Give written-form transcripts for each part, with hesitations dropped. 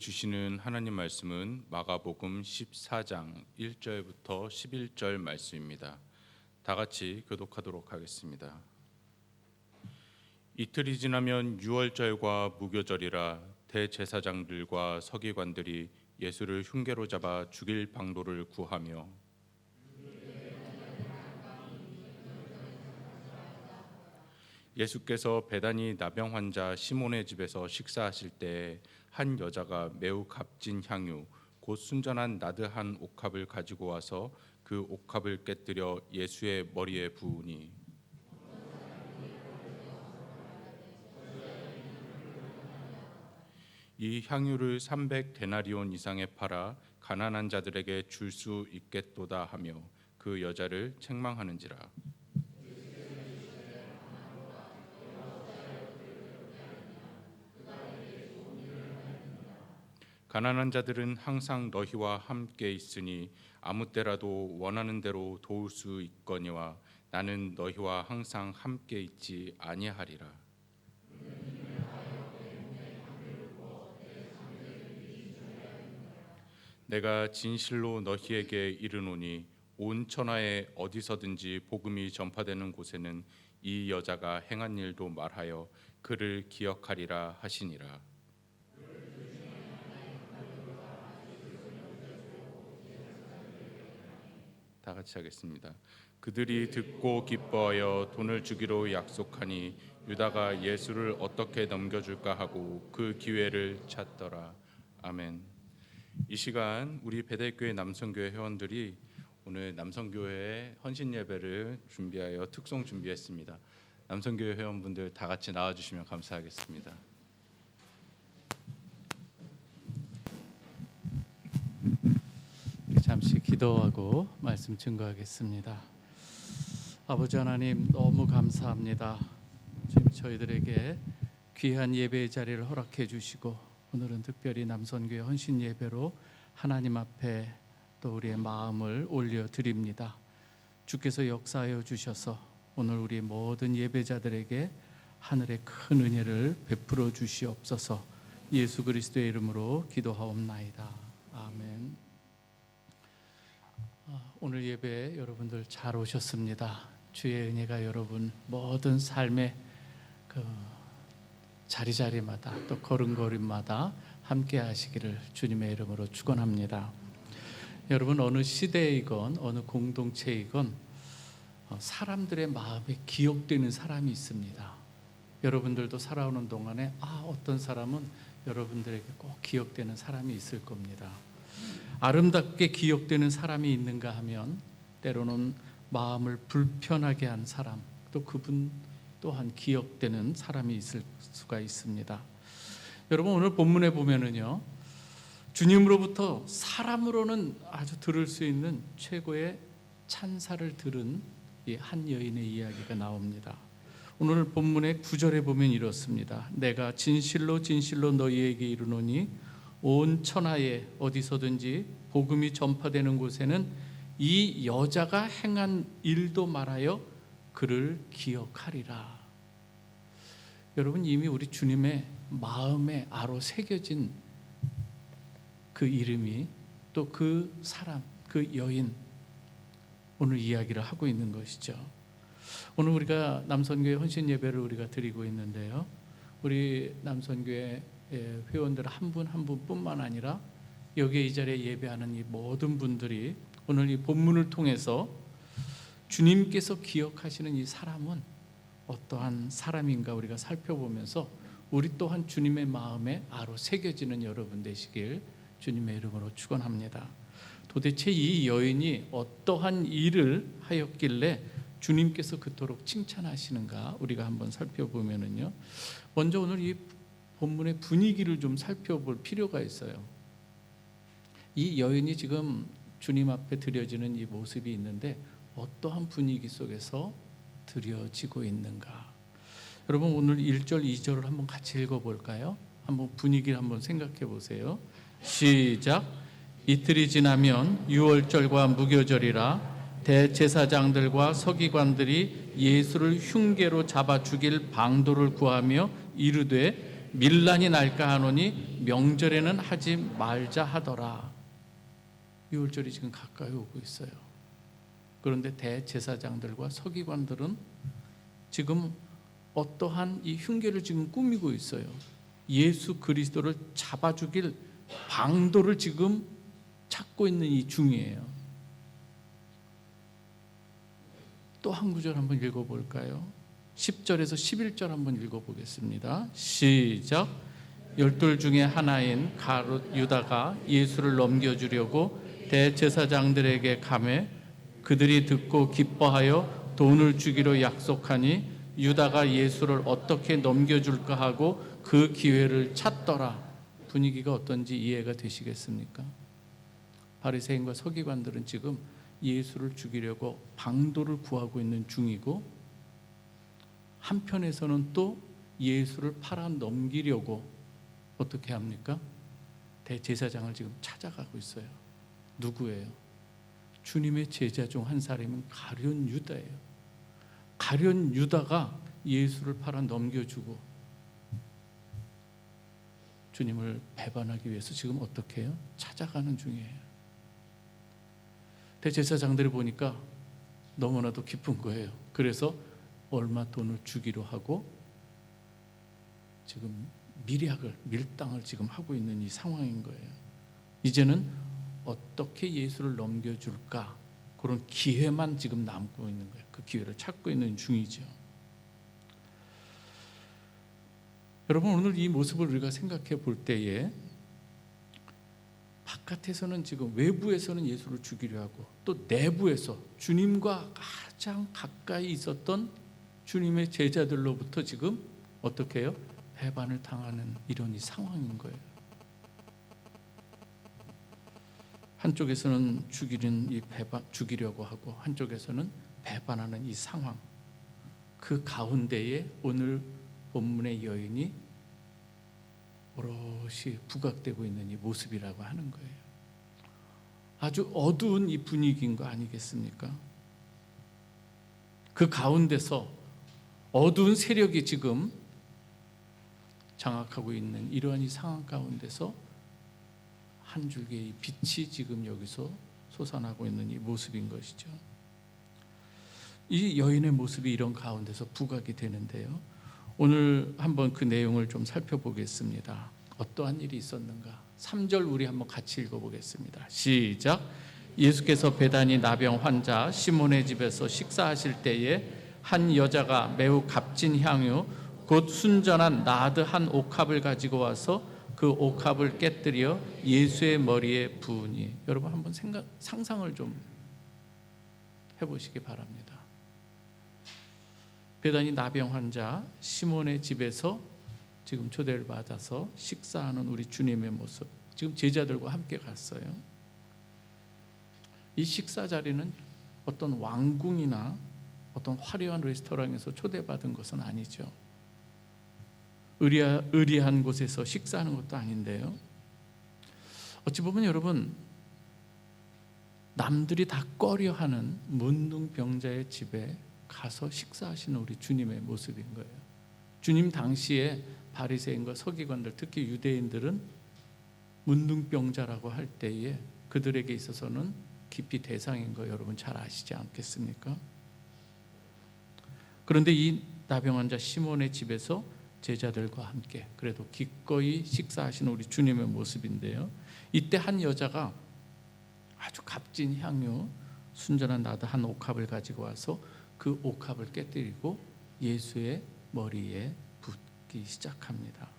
주시는 하나님 말씀은 마가복음 14장 1절부터 11절 말씀입니다. 다 같이 교독하도록 하겠습니다. 이틀이 지나면 유월절과 무교절이라 대제사장들과 서기관들이 예수를 흉계로 잡아 죽일 방도를 구하며 예수께서 베다니 나병 환자 시몬의 집에서 식사하실 때에 한 여자가 매우 값진 향유 곧 순전한 나드한 옥합을 가지고 와서 그 옥합을 깨뜨려 예수의 머리에 부으니 이 향유를 300데나리온 이상에 팔아 가난한 자들에게 줄 수 있겠도다 하며 그 여자를 책망하는지라. 가난한 자들은 항상 너희와 함께 있으니 아무 때라도 원하는 대로 도울 수 있거니와 나는 너희와 항상 함께 있지 아니하리라. 내가 진실로 너희에게 이르노니 온 천하에 어디서든지 복음이 전파되는 곳에는 이 여자가 행한 일도 말하여 그를 기억하리라 하시니라. 다 같이 하겠습니다. 그들이 듣고 기뻐하여 돈을 주기로 약속하니 유다가 예수를 어떻게 넘겨줄까 하고 그 기회를 찾더라. 아멘. 이 시간 우리 베델교회 남성교회 회원들이 오늘 남성교회의 헌신 예배를 준비하여 특송 준비했습니다. 남성교회 회원분들 다 같이 나와주시면 감사하겠습니다. 잠시 기도하고 말씀 증거하겠습니다. 아버지 하나님, 너무 감사합니다. 지금 저희들에게 귀한 예배의 자리를 허락해 주시고 오늘은 특별히 남선교회 헌신 예배로 하나님 앞에 또 우리의 마음을 올려드립니다. 주께서 역사하여 주셔서 오늘 우리 모든 예배자들에게 하늘의 큰 은혜를 베풀어 주시옵소서. 예수 그리스도의 이름으로 기도하옵나이다. 아멘. 오늘 예배 여러분들 잘 오셨습니다. 주의 은혜가 여러분 모든 삶의 그 자리자리마다 또 걸음걸음마다 함께 하시기를 주님의 이름으로 축원합니다. 여러분, 어느 시대이건 어느 공동체이건 사람들의 마음에 기억되는 사람이 있습니다. 여러분들도 살아오는 동안에 어떤 사람은 여러분들에게 꼭 기억되는 사람이 있을 겁니다. 아름답게 기억되는 사람이 있는가 하면 때로는 마음을 불편하게 한 사람, 또 그분 또한 기억되는 사람이 있을 수가 있습니다. 여러분, 오늘 본문에 보면은요, 주님으로부터 사람으로는 아주 들을 수 있는 최고의 찬사를 들은 이 한 여인의 이야기가 나옵니다. 오늘 본문의 9절에 보면 이렇습니다. 내가 진실로 진실로 너희에게 이르노니 온 천하에 어디서든지 복음이 전파되는 곳에는 이 여자가 행한 일도 말하여 그를 기억하리라. 여러분, 이미 우리 주님의 마음에 아로 새겨진 그 이름이 또 그 사람, 그 여인, 오늘 이야기를 하고 있는 것이죠. 오늘 우리가 남선교회 헌신 예배를 우리가 드리고 있는데요, 우리 남선교회 회원들 한 분 한 분뿐만 아니라 여기에 이 자리에 예배하는 이 모든 분들이 오늘 이 본문을 통해서 주님께서 기억하시는 이 사람은 어떠한 사람인가 우리가 살펴보면서 우리 또한 주님의 마음에 아로 새겨지는 여러분 되시길 주님의 이름으로 축원합니다. 도대체 이 여인이 어떠한 일을 하였길래 주님께서 그토록 칭찬하시는가 우리가 한번 살펴보면은요, 먼저 오늘 이 본문의 분위기를 좀 살펴볼 필요가 있어요. 이 여인이 지금 주님 앞에 드려지는 이 모습이 있는데 어떠한 분위기 속에서 드려지고 있는가? 여러분, 오늘 1절, 2절을 한번 같이 읽어볼까요? 한번 분위기를 한번 생각해 보세요. 시작. 이틀이 지나면 유월절과 무교절이라 대제사장들과 서기관들이 예수를 흉계로 잡아 죽일 방도를 구하며 이르되 밀란이 날까 하노니 명절에는 하지 말자 하더라. 유월절이 지금 가까이 오고 있어요. 그런데 대제사장들과 서기관들은 지금 어떠한 이 흉계를 지금 꾸미고 있어요. 예수 그리스도를 잡아 죽일 방도를 지금 찾고 있는 이 중이에요. 또 한 구절 한번 읽어볼까요? 10절에서 11절 한번 읽어보겠습니다. 시작. 12 중에 하나인 가룟 유다가 예수를 넘겨주려고 대제사장들에게 가매 그들이 듣고 기뻐하여 돈을 주기로 약속하니 유다가 예수를 어떻게 넘겨줄까 하고 그 기회를 찾더라. 분위기가 어떤지 이해가 되시겠습니까? 바리새인과 서기관들은 지금 예수를 죽이려고 방도를 구하고 있는 중이고, 한편에서는 또 예수를 팔아 넘기려고 어떻게 합니까? 대제사장을 지금 찾아가고 있어요. 누구예요? 주님의 제자 중 한 사람인 가룟 유다예요. 가룟 유다가 예수를 팔아 넘겨주고 주님을 배반하기 위해서 지금 어떻게 해요? 찾아가는 중이에요. 대제사장들이 보니까 너무나도 기쁜 거예요. 그래서 얼마 돈을 주기로 하고 지금 밀당을 지금 하고 있는 이 상황인 거예요. 이제는 어떻게 예수를 넘겨줄까, 그런 기회만 지금 남고 있는 거예요. 그 기회를 찾고 있는 중이죠. 여러분, 오늘 이 모습을 우리가 생각해 볼 때에 바깥에서는 지금 외부에서는 예수를 죽이려 하고, 또 내부에서 주님과 가장 가까이 있었던 주님의 제자들로부터 지금 어떻게 해요? 배반을 당하는 이런 이 상황인 거예요. 한쪽에서는 죽이려고 하고 한쪽에서는 배반하는 이 상황, 그 가운데에 오늘 본문의 여인이 오롯이 부각되고 있는 이 모습이라고 하는 거예요. 아주 어두운 이 분위기인 거 아니겠습니까? 그 가운데서 어두운 세력이 지금 장악하고 있는 이러한 이 상황 가운데서 한 줄기의 빛이 지금 여기서 솟아나고 있는 이 모습인 것이죠. 이 여인의 모습이 이런 가운데서 부각이 되는데요. 오늘 한번 그 내용을 좀 살펴보겠습니다. 어떠한 일이 있었는가? 3절 우리 한번 같이 읽어보겠습니다. 시작. 예수께서 베다니 나병 환자 시몬의 집에서 식사하실 때에 한 여자가 매우 값진 향유 곧 순전한 나드 한 옥합을 가지고 와서 그 옥합을 깨뜨려 예수의 머리에 부으니. 여러분 한번 상상을 좀 해보시기 바랍니다. 베다니 나병 환자 시몬의 집에서 지금 초대를 받아서 식사하는 우리 주님의 모습, 지금 제자들과 함께 갔어요. 이 식사 자리는 어떤 왕궁이나 어떤 화려한 레스토랑에서 초대받은 것은 아니죠. 의리한 곳에서 식사하는 것도 아닌데요. 어찌 보면 여러분, 남들이 다 꺼려하는 문둥병자의 집에 가서 식사하시는 우리 주님의 모습인 거예요. 주님 당시에 바리새인과 서기관들, 특히 유대인들은 문둥병자라고 할 때에 그들에게 있어서는 깊이 대상인 거 여러분 잘 아시지 않겠습니까? 그런데 이 나병 환자 시몬의 집에서 제자들과 함께 그래도 기꺼이 식사하시는 우리 주님의 모습인데요. 이때 한 여자가 아주 값진 향유 순전한 나드 한 옥합을 가지고 와서 그 옥합을 깨뜨리고 예수의 머리에 붓기 시작합니다.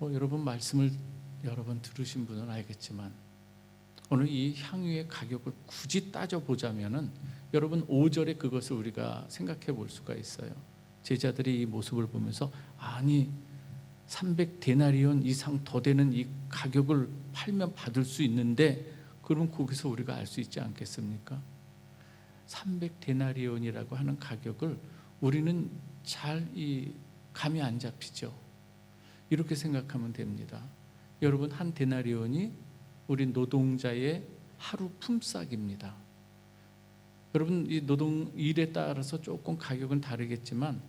여러분 말씀을 여러 번 들으신 분은 알겠지만 오늘 이 향유의 가격을 굳이 따져보자면은 여러분 5절에 그것을 우리가 생각해 볼 수가 있어요. 제자들이 이 모습을 보면서 아니 300데나리온 이상 더 되는 이 가격을 팔면 받을 수 있는데, 그럼 거기서 우리가 알 수 있지 않겠습니까? 300데나리온이라고 하는 가격을 우리는 잘 감이 안 잡히죠. 이렇게 생각하면 됩니다. 여러분, 한 데나리온이 우리 노동자의 하루 품삯입니다. 여러분, 이 노동 일에 따라서 조금 가격은 다르겠지만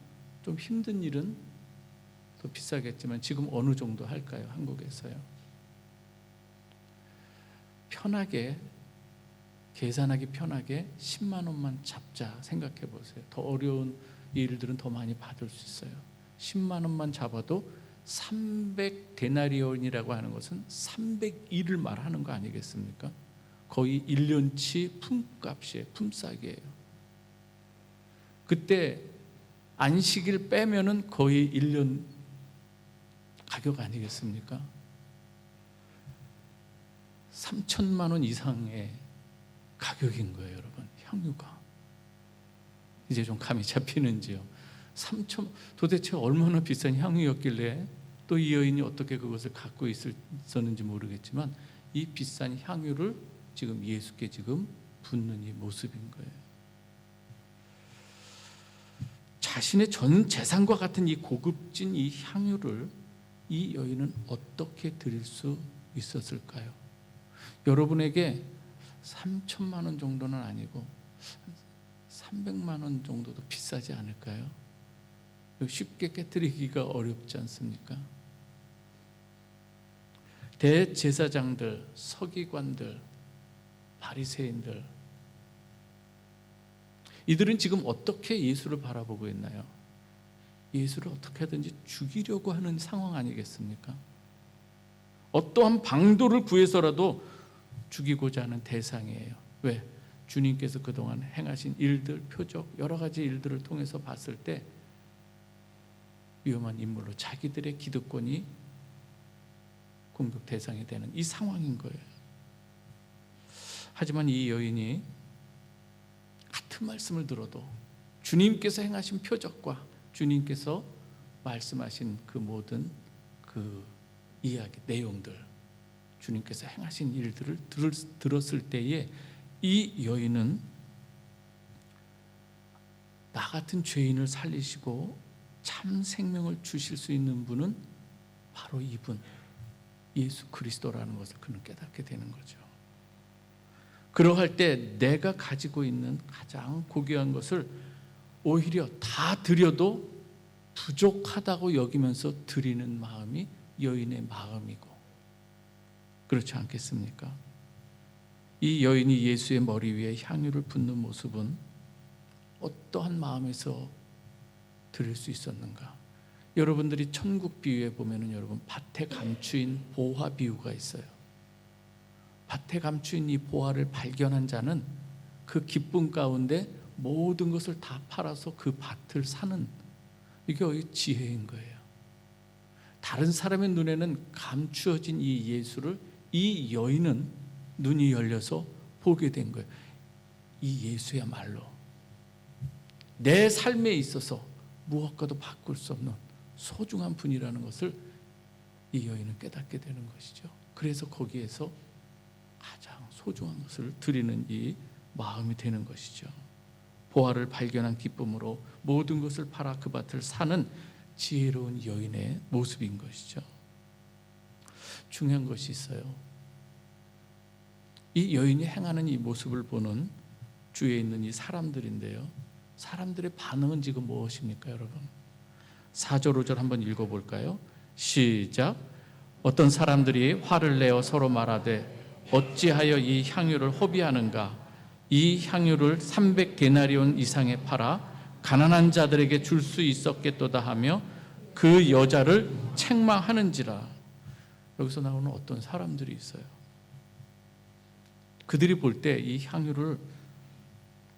좀 힘든 일은 더 비싸겠지만 지금 어느 정도 할까요? 한국에서요. 편하게 계산하기 편하게 10만 원만 잡자 생각해 보세요. 더 어려운 일들은 더 많이 받을 수 있어요. 10만 원만 잡아도 300데나리온이라고 하는 것은 300일을 말하는 거 아니겠습니까? 거의 1년치 품값이에요. 품삯이에요. 그때 안식일 빼면은 거의 1년 가격 아니겠습니까? 3천만 원 이상의 가격인 거예요, 여러분. 향유가. 이제 좀 감이 잡히는지요? 도대체 얼마나 비싼 향유였길래 또 이 여인이 어떻게 그것을 갖고 있었는지 모르겠지만 이 비싼 향유를 지금 예수께 지금 붓는 이 모습인 거예요. 자신의 전 재산과 같은 이 고급진 이 향유를 이 여인은 어떻게 드릴 수 있었을까요? 여러분에게 3천만 원 정도는 아니고 300만 원 정도도 비싸지 않을까요? 쉽게 깨뜨리기가 어렵지 않습니까? 대제사장들, 서기관들, 바리새인들, 이들은 지금 어떻게 예수를 바라보고 있나요? 예수를 어떻게든지 죽이려고 하는 상황 아니겠습니까? 어떠한 방도를 구해서라도 죽이고자 하는 대상이에요. 왜? 주님께서 그동안 행하신 일들, 표적, 여러 가지 일들을 통해서 봤을 때 위험한 인물로 자기들의 기득권이 공격 대상이 되는 이 상황인 거예요. 하지만 이 여인이 같은 말씀을 들어도 주님께서 행하신 표적과 주님께서 말씀하신 그 모든 그 이야기, 내용들, 주님께서 행하신 일들을 들었을 때에 이 여인은 나 같은 죄인을 살리시고 참 생명을 주실 수 있는 분은 바로 이분 예수 그리스도라는 것을 그는 깨닫게 되는 거죠. 그러할 때 내가 가지고 있는 가장 고귀한 것을 오히려 다 드려도 부족하다고 여기면서 드리는 마음이 여인의 마음이고, 그렇지 않겠습니까? 이 여인이 예수의 머리 위에 향유를 붓는 모습은 어떠한 마음에서 드릴 수 있었는가? 여러분들이 천국 비유에 보면은 여러분 밭에 감추인 보화 비유가 있어요. 밭에 감추인 이 보화를 발견한 자는 그 기쁨 가운데 모든 것을 다 팔아서 그 밭을 사는, 이게 지혜인 거예요. 다른 사람의 눈에는 감추어진 이 예수를 이 여인은 눈이 열려서 보게 된 거예요. 이 예수야말로 내 삶에 있어서 무엇과도 바꿀 수 없는 소중한 분이라는 것을 이 여인은 깨닫게 되는 것이죠. 그래서 거기에서 가장 소중한 것을 드리는 이 마음이 되는 것이죠. 보화를 발견한 기쁨으로 모든 것을 팔아 그 밭을 사는 지혜로운 여인의 모습인 것이죠. 중요한 것이 있어요. 이 여인이 행하는 이 모습을 보는 주위에 있는 이 사람들인데요, 사람들의 반응은 지금 무엇입니까, 여러분? 4절 5절 한번 읽어볼까요? 시작. 어떤 사람들이 화를 내어 서로 말하되 어찌하여 이 향유를 허비하는가? 이 향유를 300데나리온 이상에 팔아 가난한 자들에게 줄 수 있었겠도다 하며 그 여자를 책망하는지라. 여기서 나오는 어떤 사람들이 있어요. 그들이 볼 때 이 향유를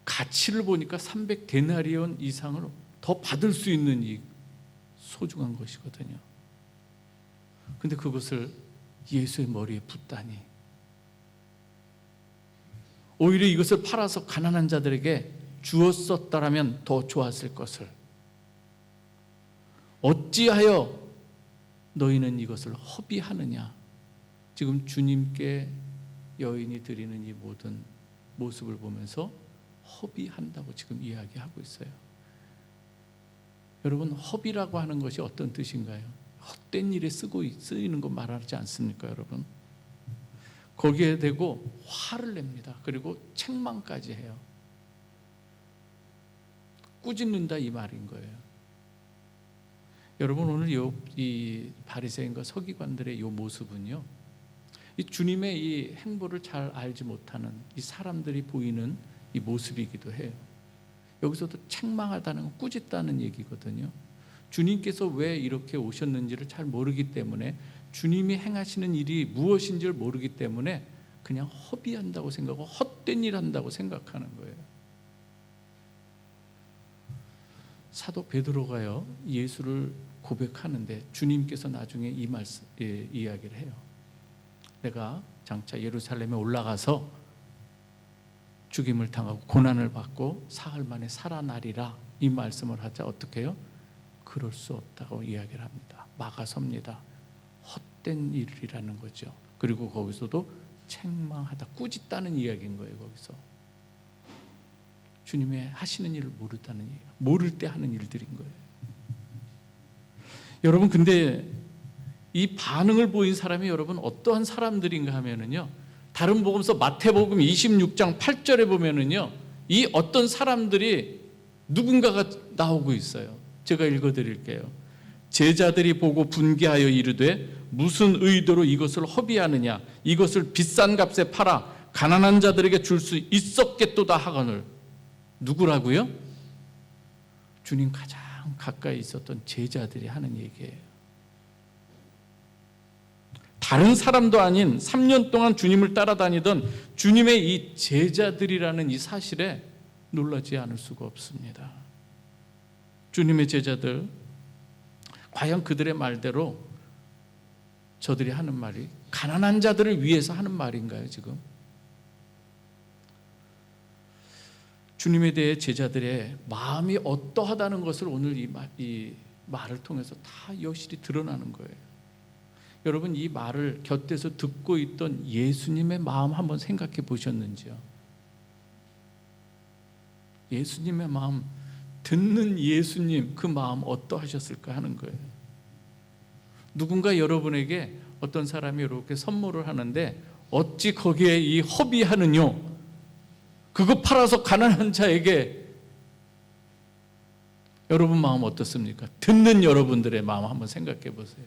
가치를 보니까 300데나리온 이상을 더 받을 수 있는 이 소중한 것이거든요. 근데 그것을 예수의 머리에 붓다니, 오히려 이것을 팔아서 가난한 자들에게 주었었다라면 더 좋았을 것을, 어찌하여 너희는 이것을 허비하느냐. 지금 주님께 여인이 드리는 이 모든 모습을 보면서 허비한다고 지금 이야기하고 있어요. 여러분, 허비라고 하는 것이 어떤 뜻인가요? 헛된 일에 쓰이는 거 말하지 않습니까, 여러분? 거기에 대고 화를 냅니다. 그리고 책망까지 해요. 꾸짖는다 이 말인 거예요. 여러분 오늘 이 바리새인과 서기관들의 이 모습은요, 이 주님의 이 행보를 잘 알지 못하는 이 사람들이 보이는 이 모습이기도 해요. 여기서도 책망하다는 건 꾸짖다는 얘기거든요. 주님께서 왜 이렇게 오셨는지를 잘 모르기 때문에, 주님이 행하시는 일이 무엇인지를 모르기 때문에 그냥 허비한다고 생각하고 헛된 일 한다고 생각하는 거예요. 사도 베드로가요, 예수를 고백하는데 주님께서 나중에 이 말씀 이야기를 해요. 내가 장차 예루살렘에 올라가서 죽임을 당하고 고난을 받고 사흘 만에 살아나리라, 이 말씀을 하자 어떻게 해요? 그럴 수 없다고 이야기를 합니다. 막아섭니다. 헛된 일이라는 거죠. 그리고 거기서도 책망하다, 꾸짖다는 이야기인 거예요. 거기서 주님의 하시는 일을 모르다는 얘기예요. 모를 때 하는 일들인 거예요. 여러분, 근데 이 반응을 보인 사람이 여러분 어떠한 사람들인가 하면은요, 다른 복음서 마태복음 26장 8절에 보면은요, 이 어떤 사람들이 누군가가 나오고 있어요. 제가 읽어드릴게요. 제자들이 보고 분개하여 이르되 무슨 의도로 이것을 허비하느냐, 이것을 비싼 값에 팔아 가난한 자들에게 줄 수 있었겠도다 하거늘. 누구라고요? 주님 가장 가까이 있었던 제자들이 하는 얘기예요. 다른 사람도 아닌 3년 동안 주님을 따라다니던 주님의 이 제자들이라는 이 사실에 놀라지 않을 수가 없습니다. 주님의 제자들, 과연 그들의 말대로 저들이 하는 말이 가난한 자들을 위해서 하는 말인가요, 지금? 주님에 대해 제자들의 마음이 어떠하다는 것을 오늘 이 말을 통해서 다 여실히 드러나는 거예요. 여러분, 이 말을 곁에서 듣고 있던 예수님의 마음 한번 생각해 보셨는지요? 예수님의 마음, 듣는 예수님, 그 마음 어떠하셨을까 하는 거예요. 누군가 여러분에게 어떤 사람이 이렇게 선물을 하는데 어찌 거기에 이 허비하느뇨, 그거 팔아서 가난한 자에게, 여러분 마음 어떻습니까? 듣는 여러분들의 마음 한번 생각해 보세요.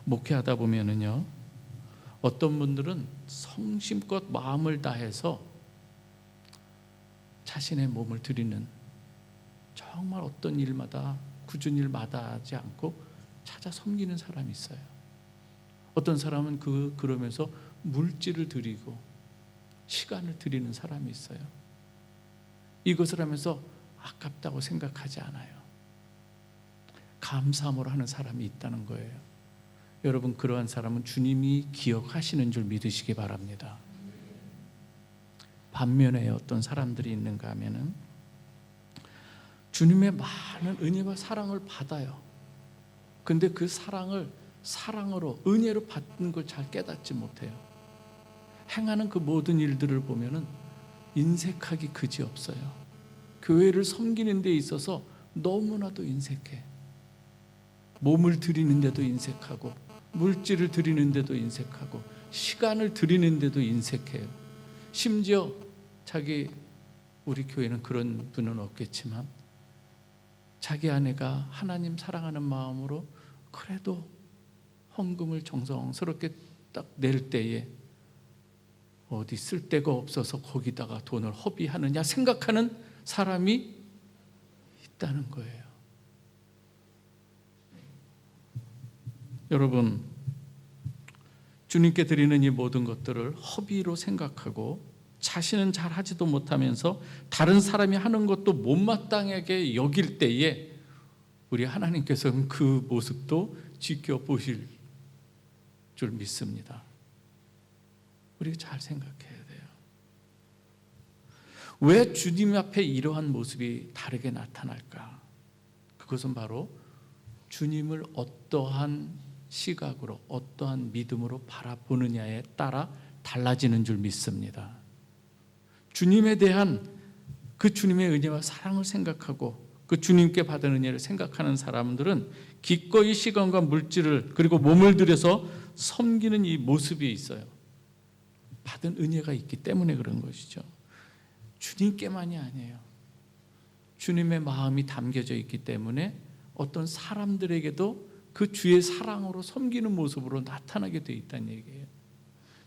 목회하다 보면은요, 어떤 분들은 성심껏 마음을 다해서 자신의 몸을 드리는, 정말 어떤 일마다 굳은 일마다 하지 않고 찾아 섬기는 사람이 있어요. 어떤 사람은 그러면서 물질을 드리고 시간을 드리는 사람이 있어요. 이것을 하면서 아깝다고 생각하지 않아요. 감사함으로 하는 사람이 있다는 거예요. 여러분, 그러한 사람은 주님이 기억하시는 줄 믿으시기 바랍니다. 반면에 어떤 사람들이 있는가 하면은 주님의 많은 은혜와 사랑을 받아요. 근데 그 사랑을 사랑으로, 은혜로 받는 걸 잘 깨닫지 못해요. 행하는 그 모든 일들을 보면은 인색하기 그지없어요. 교회를 섬기는 데 있어서 너무나도 인색해. 몸을 드리는데도 인색하고, 물질을 드리는데도 인색하고, 시간을 드리는데도 인색해요. 심지어 우리 교회는 그런 분은 없겠지만, 자기 아내가 하나님 사랑하는 마음으로 그래도 헌금을 정성스럽게 딱 낼 때에 어디 쓸 데가 없어서 거기다가 돈을 허비하느냐 생각하는 사람이 있다는 거예요. 여러분, 주님께 드리는 이 모든 것들을 허비로 생각하고 자신은 잘 하지도 못하면서 다른 사람이 하는 것도 못마땅하게 여길 때에 우리 하나님께서는 그 모습도 지켜보실 줄 믿습니다. 우리가 잘 생각해야 돼요. 왜 주님 앞에 이러한 모습이 다르게 나타날까? 그것은 바로 주님을 어떠한 시각으로, 어떠한 믿음으로 바라보느냐에 따라 달라지는 줄 믿습니다. 주님에 대한 그 주님의 은혜와 사랑을 생각하고 그 주님께 받은 은혜를 생각하는 사람들은 기꺼이 시간과 물질을, 그리고 몸을 들여서 섬기는 이 모습이 있어요. 받은 은혜가 있기 때문에 그런 것이죠. 주님께만이 아니에요. 주님의 마음이 담겨져 있기 때문에 어떤 사람들에게도 그 주의 사랑으로 섬기는 모습으로 나타나게 돼 있다는 얘기예요.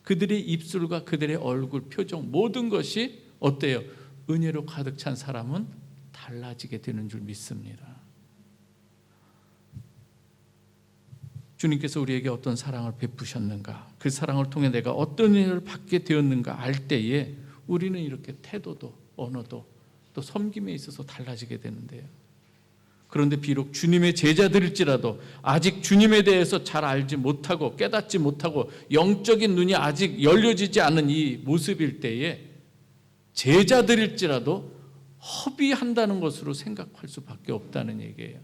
그들의 입술과 그들의 얼굴, 표정 모든 것이 어때요? 은혜로 가득 찬 사람은 달라지게 되는 줄 믿습니다. 주님께서 우리에게 어떤 사랑을 베푸셨는가, 그 사랑을 통해 내가 어떤 은혜를 받게 되었는가 알 때에 우리는 이렇게 태도도 언어도 또 섬김에 있어서 달라지게 되는데요. 그런데 비록 주님의 제자들일지라도 아직 주님에 대해서 잘 알지 못하고 깨닫지 못하고 영적인 눈이 아직 열려지지 않은 이 모습일 때에 제자들일지라도 허비한다는 것으로 생각할 수밖에 없다는 얘기예요.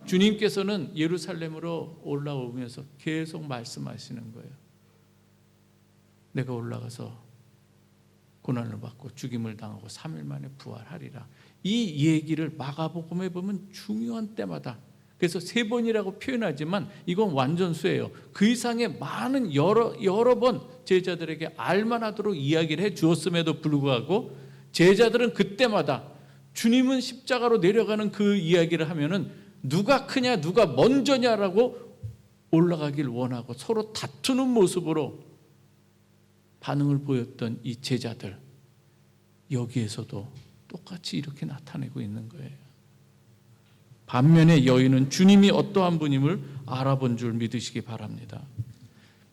주님께서는 예루살렘으로 올라오면서 계속 말씀하시는 거예요. 내가 올라가서 고난을 받고 죽임을 당하고 3일 만에 부활하리라. 이 얘기를 마가복음에 보면 중요한 때마다, 그래서 3번이라고 표현하지만 이건 완전수예요. 그 이상의 많은 여러 번 제자들에게 알만하도록 이야기를 해 주었음에도 불구하고 제자들은 그때마다 주님은 십자가로 내려가는 그 이야기를 하면은 누가 크냐 누가 먼저냐라고 올라가길 원하고 서로 다투는 모습으로 반응을 보였던 이 제자들, 여기에서도 똑같이 이렇게 나타내고 있는 거예요. 반면에 여인은 주님이 어떠한 분임을 알아본 줄 믿으시기 바랍니다.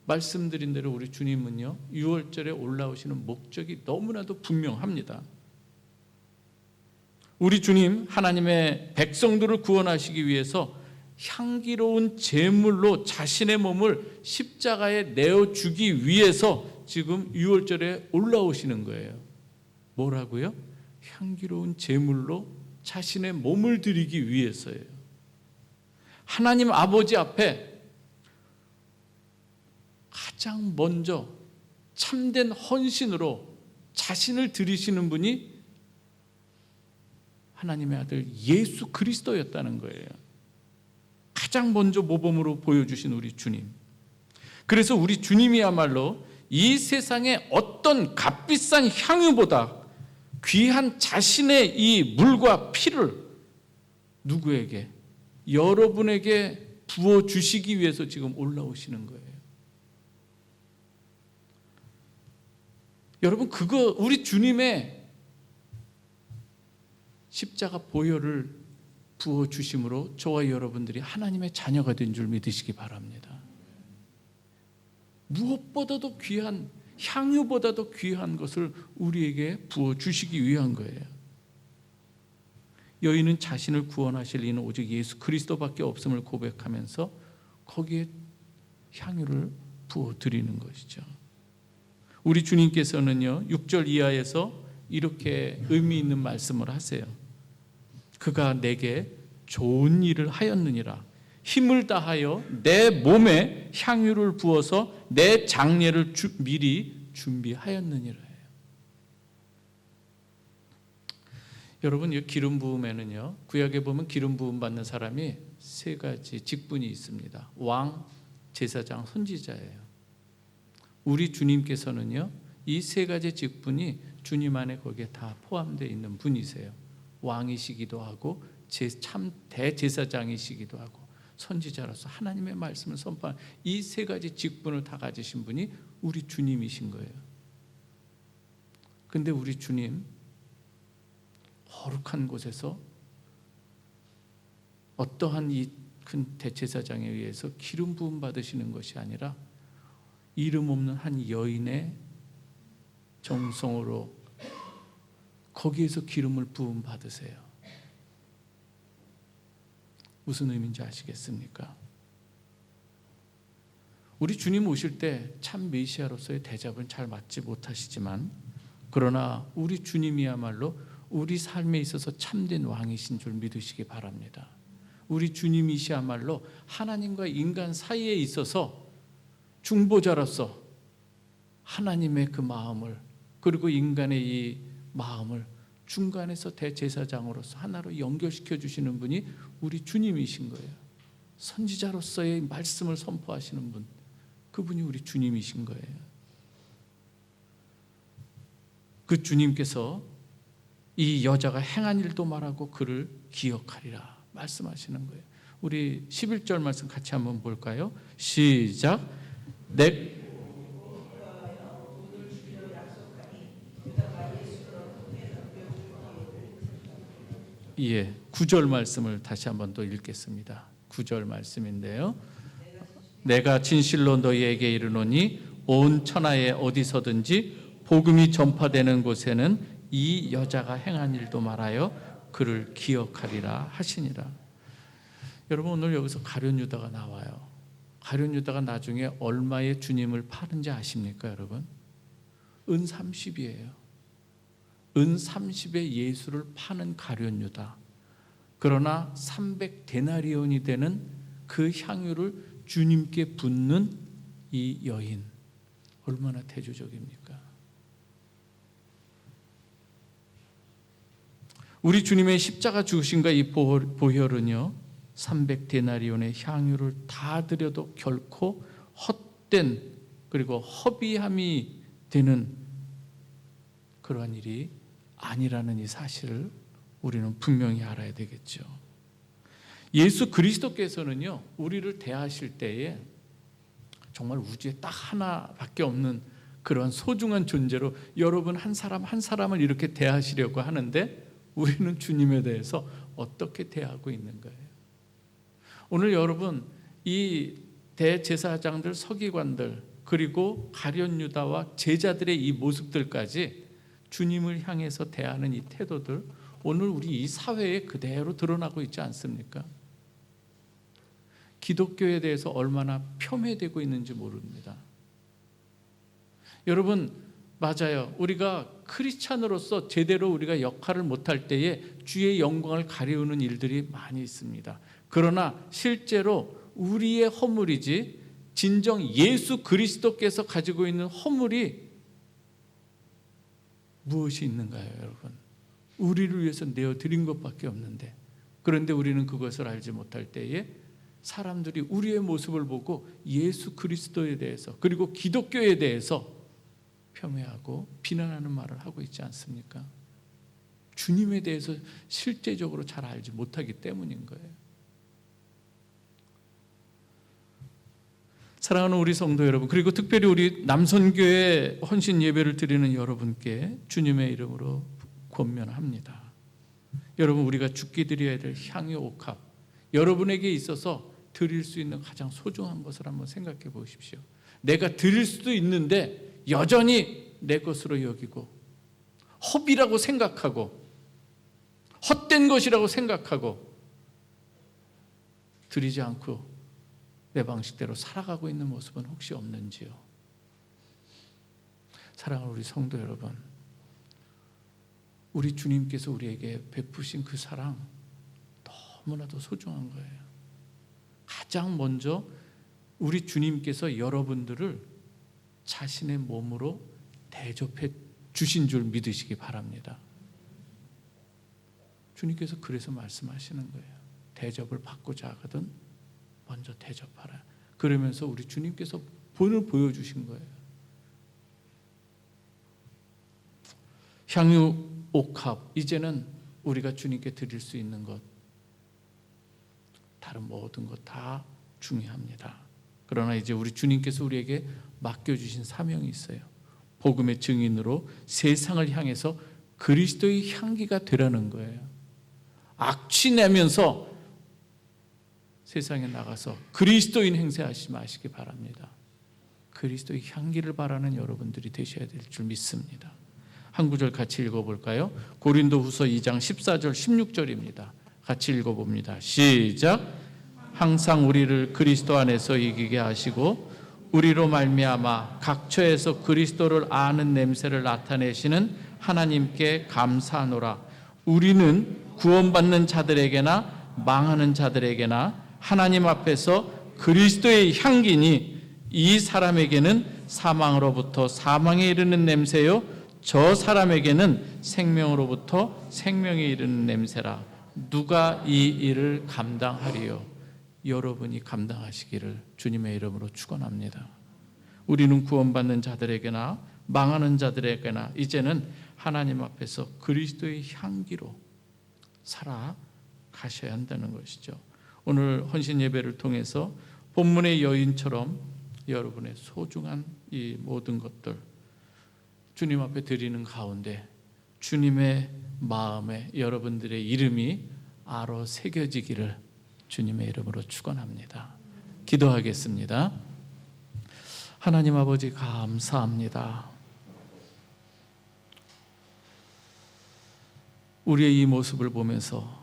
말씀드린 대로 우리 주님은요, 유월절에 올라오시는 목적이 너무나도 분명합니다. 우리 주님 하나님의 백성들을 구원하시기 위해서 향기로운 제물로 자신의 몸을 십자가에 내어주기 위해서 지금 유월절에 올라오시는 거예요. 뭐라고요? 향기로운 제물로 자신의 몸을 드리기 위해서예요. 하나님 아버지 앞에 가장 먼저 참된 헌신으로 자신을 드리시는 분이 하나님의 아들 예수 그리스도였다는 거예요. 가장 먼저 모범으로 보여주신 우리 주님. 그래서 우리 주님이야말로 이 세상의 어떤 값비싼 향유보다 귀한 자신의 이 물과 피를 누구에게? 여러분에게 부어주시기 위해서 지금 올라오시는 거예요. 여러분, 그거 우리 주님의 십자가 보혈을 부어주심으로 저와 여러분들이 하나님의 자녀가 된 줄 믿으시기 바랍니다. 무엇보다도 귀한, 향유보다도 귀한 것을 우리에게 부어주시기 위한 거예요. 여인은 자신을 구원하실 이는 오직 예수 그리스도밖에 없음을 고백하면서 거기에 향유를 부어드리는 것이죠. 우리 주님께서는요, 6절 이하에서 이렇게 의미 있는 말씀을 하세요. 그가 내게 좋은 일을 하였느니라. 힘을 다하여 내 몸에 향유를 부어서 내 장례를 미리 준비하였느니라. 여러분, 이 기름 부음에는요, 구약에 보면 기름 부음 받는 사람이 3가지 직분이 있습니다. 왕, 제사장, 선지자예요. 우리 주님께서는요, 이 3가지 직분이 주님 안에 거기에 다 포함되어 있는 분이세요. 왕이시기도 하고 참 대제사장이시기도 하고 선지자로서 하나님의 말씀을 선포한 이 3가지 직분을 다 가지신 분이 우리 주님이신 거예요. 근데 우리 주님 거룩한 곳에서 어떠한 이 큰 대제사장에 의해서 기름 부음 받으시는 것이 아니라 이름 없는 한 여인의 정성으로 거기에서 기름을 부음 받으세요. 무슨 의미인지 아시겠습니까? 우리 주님 오실 때 참 메시아로서의 대접은 잘 맞지 못하시지만, 그러나 우리 주님이야말로 우리 삶에 있어서 참된 왕이신 줄 믿으시기 바랍니다. 우리 주님이시야말로 하나님과 인간 사이에 있어서 중보자로서 하나님의 그 마음을, 그리고 인간의 이 마음을 중간에서 대제사장으로서 하나로 연결시켜 주시는 분이 우리 주님이신 거예요. 선지자로서의 말씀을 선포하시는 분, 그분이 우리 주님이신 거예요. 그 주님께서 이 여자가 행한 일도 말하고 그를 기억하리라 말씀하시는 거예요. 우리 11절 말씀 같이 한번 볼까요? 시작. 예, 9절 말씀을 다시 한번 또 읽겠습니다. 9절 말씀인데요. 내가 진실로 너희에게 이르노니 온 천하에 어디서든지 복음이 전파되는 곳에는 이 여자가 행한 일도 말하여 그를 기억하리라 하시니라. 여러분, 오늘 여기서 가룟 유다가 나와요. 가룟 유다가 나중에 얼마에 주님을 파는지 아십니까, 여러분? 은 30이에요. 은 30에 예수를 파는 가룟 유다. 그러나 300데나리온이 되는 그 향유를 주님께 붓는 이 여인, 얼마나 대조적입니까? 우리 주님의 십자가 죽으심과 이 보혈은요, 300데나리온의 향유를 다 드려도 결코 헛된, 그리고 허비함이 되는 그러한 일이 아니라는 이 사실을 우리는 분명히 알아야 되겠죠. 예수 그리스도께서는요, 우리를 대하실 때에 정말 우주에 딱 하나밖에 없는 그런 소중한 존재로 여러분 한 사람 한 사람을 이렇게 대하시려고 하는데, 우리는 주님에 대해서 어떻게 대하고 있는 거예요? 오늘 여러분, 이 대제사장들, 서기관들, 그리고 가룟 유다와 제자들의 이 모습들까지 주님을 향해서 대하는 이 태도들, 오늘 우리 이 사회에 그대로 드러나고 있지 않습니까? 기독교에 대해서 얼마나 폄훼되고 있는지 모릅니다. 여러분, 맞아요. 우리가 크리스찬으로서 제대로 우리가 역할을 못할 때에 주의 영광을 가리우는 일들이 많이 있습니다. 그러나 실제로 우리의 허물이지 진정 예수 그리스도께서 가지고 있는 허물이 무엇이 있는가요, 여러분? 우리를 위해서 내어드린 것밖에 없는데, 그런데 우리는 그것을 알지 못할 때에 사람들이 우리의 모습을 보고 예수 그리스도에 대해서, 그리고 기독교에 대해서 폄훼하고 비난하는 말을 하고 있지 않습니까? 주님에 대해서 실제적으로 잘 알지 못하기 때문인 거예요. 사랑하는 우리 성도 여러분, 그리고 특별히 우리 남선교회 헌신 예배를 드리는 여러분께 주님의 이름으로 권면합니다. 여러분, 우리가 죽게 드려야 될 향유 옥합, 여러분에게 있어서 드릴 수 있는 가장 소중한 것을 한번 생각해 보십시오. 내가 드릴 수도 있는데 여전히 내 것으로 여기고 허비라고 생각하고 헛된 것이라고 생각하고 드리지 않고 내 방식대로 살아가고 있는 모습은 혹시 없는지요? 사랑하는 우리 성도 여러분, 우리 주님께서 우리에게 베푸신 그 사랑 너무나도 소중한 거예요. 가장 먼저 우리 주님께서 여러분들을 자신의 몸으로 대접해 주신 줄 믿으시기 바랍니다. 주님께서 그래서 말씀하시는 거예요. 대접을 받고자 하거든 먼저 대접하라. 그러면서 우리 주님께서 본을 보여주신 거예요. 향유 옥합, 이제는 우리가 주님께 드릴 수 있는 것, 다른 모든 것 다 중요합니다. 그러나 이제 우리 주님께서 우리에게 맡겨주신 사명이 있어요. 복음의 증인으로 세상을 향해서 그리스도의 향기가 되라는 거예요. 악취 내면서 세상에 나가서 그리스도인 행세하지 마시기 바랍니다. 그리스도의 향기를 바라는 여러분들이 되셔야 될 줄 믿습니다. 한 구절 같이 읽어볼까요? 고린도후서 2장 14절 16절입니다. 같이 읽어봅니다. 시작. 항상 우리를 그리스도 안에서 이기게 하시고 우리로 말미암아 각처에서 그리스도를 아는 냄새를 나타내시는 하나님께 감사하노라. 우리는 구원받는 자들에게나 망하는 자들에게나 하나님 앞에서 그리스도의 향기니 이 사람에게는 사망으로부터 사망에 이르는 냄새요 저 사람에게는 생명으로부터 생명에 이르는 냄새라. 누가 이 일을 감당하리요? 여러분이 감당하시기를 주님의 이름으로 축원합니다. 우리는 구원받는 자들에게나 망하는 자들에게나 이제는 하나님 앞에서 그리스도의 향기로 살아가셔야 한다는 것이죠. 오늘 헌신 예배를 통해서 본문의 여인처럼 여러분의 소중한 이 모든 것들 주님 앞에 드리는 가운데 주님의 마음에 여러분들의 이름이 아로 새겨지기를 주님의 이름으로 축원합니다. 기도하겠습니다. 하나님 아버지 감사합니다. 우리의 이 모습을 보면서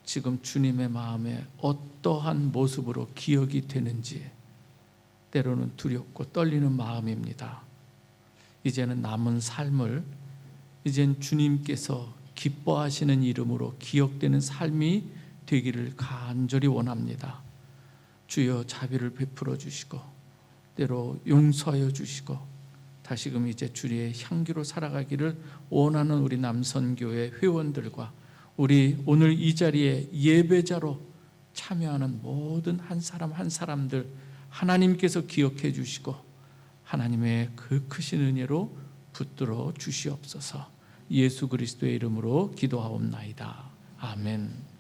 지금 주님의 마음에 어떠한 모습으로 기억이 되는지 때로는 두렵고 떨리는 마음입니다. 이제는 남은 삶을 이젠 주님께서 기뻐하시는 이름으로 기억되는 삶이 되기를 간절히 원합니다. 주여 자비를 베풀어 주시고 때로 용서하여 주시고 다시금 이제 주의 향기로 살아가기를 원하는 우리 남선교회 회원들과 우리 오늘 이 자리에 예배자로 참여하는 모든 한 사람 한 사람들 하나님께서 기억해 주시고 하나님의 그 크신 은혜로 붙들어 주시옵소서. 예수 그리스도의 이름으로 기도하옵나이다. 아멘.